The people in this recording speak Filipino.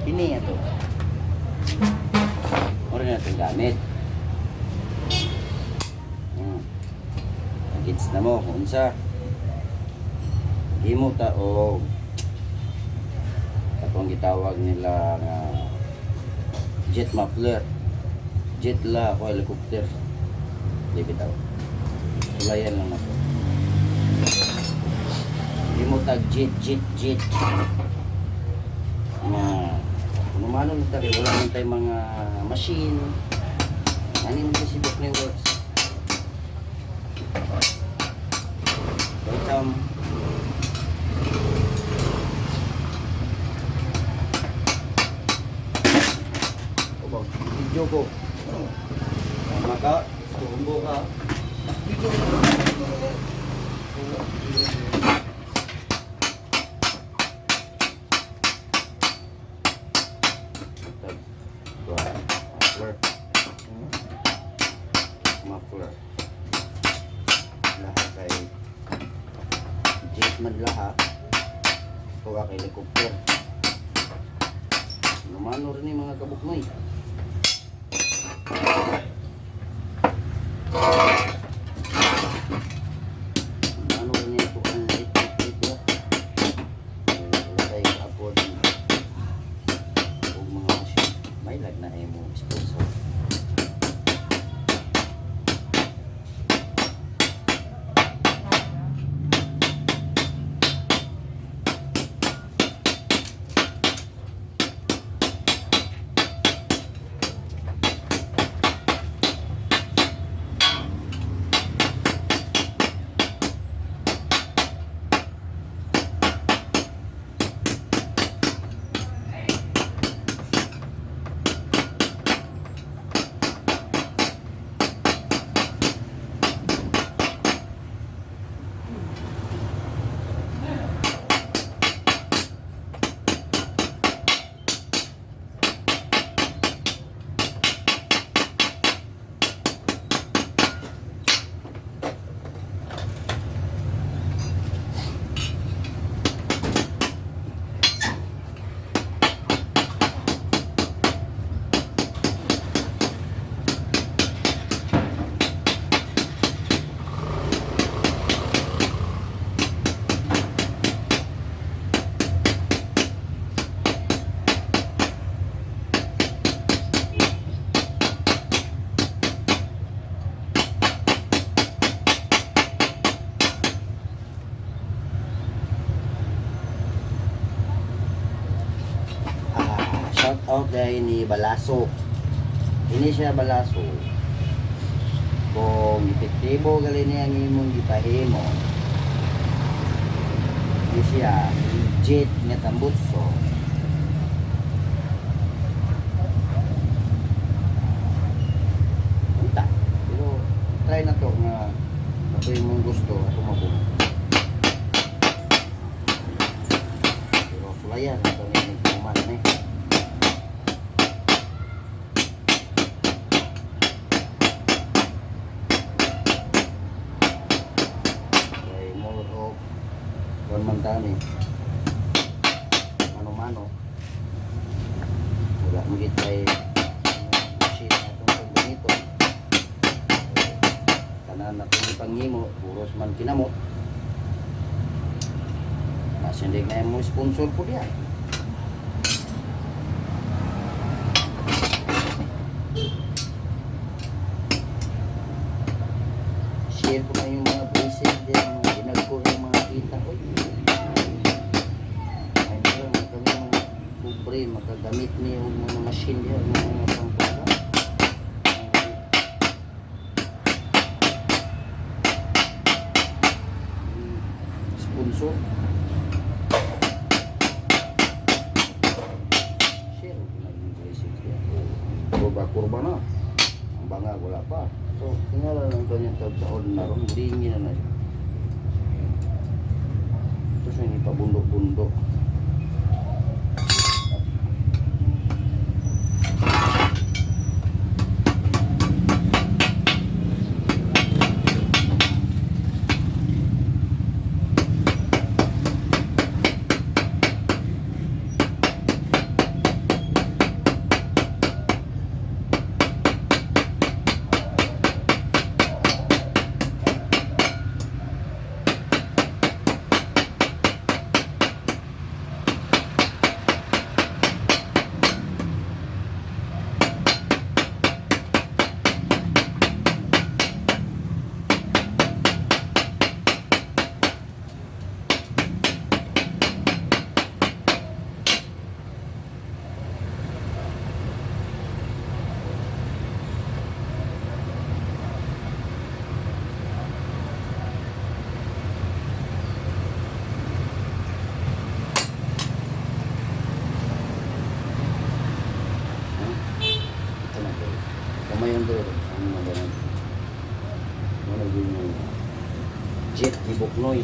Ini ito. Mura na itong gamit. Gits na mo kung sa himo ta o atong gitawag nila nga jet muffler. Jet la ako helicopter. Di bitaw. Sulayan lang ako. Himo tag jet. Nga kung umano nito rin, wala nang tayo mga machine. Ano yung sibok na yung works? Welcome. Obaw, video ko. Tama ka, tumbo ka. Video ko. Muffler lahat kay jet man lahat ito ka kay helicopter lumano rin yung mga kabuknoy lumano rin yung ito ang ito wala tayo ka-afford huwag mga machine may lag na ay mo sponsor. Shout out dahil ni Balaso. Ini siya Balaso. Kung epektibo gali niya ang imong gipahimo. Ini siya jet nga tambutso. Punta. Pero try na to nga ito yung gusto tumabog. Pero sulayan ito na yung kuman na eh. Kuan man tani mano-mano wala magit ay machine atong ganito kanan na itong ipangimo puros man kinamot nasindig na yung sponsor po diyan share ko na yung mga basic din ginagko yung mga kita ko makagamit niyo yung mga machine diyan mga pangkuha sponsor share naging basic diyan kurba na ang banga wala pa so tingala lang kanyang taon na ron dingin na siya ito siya ipabundok-bundok. buknoy.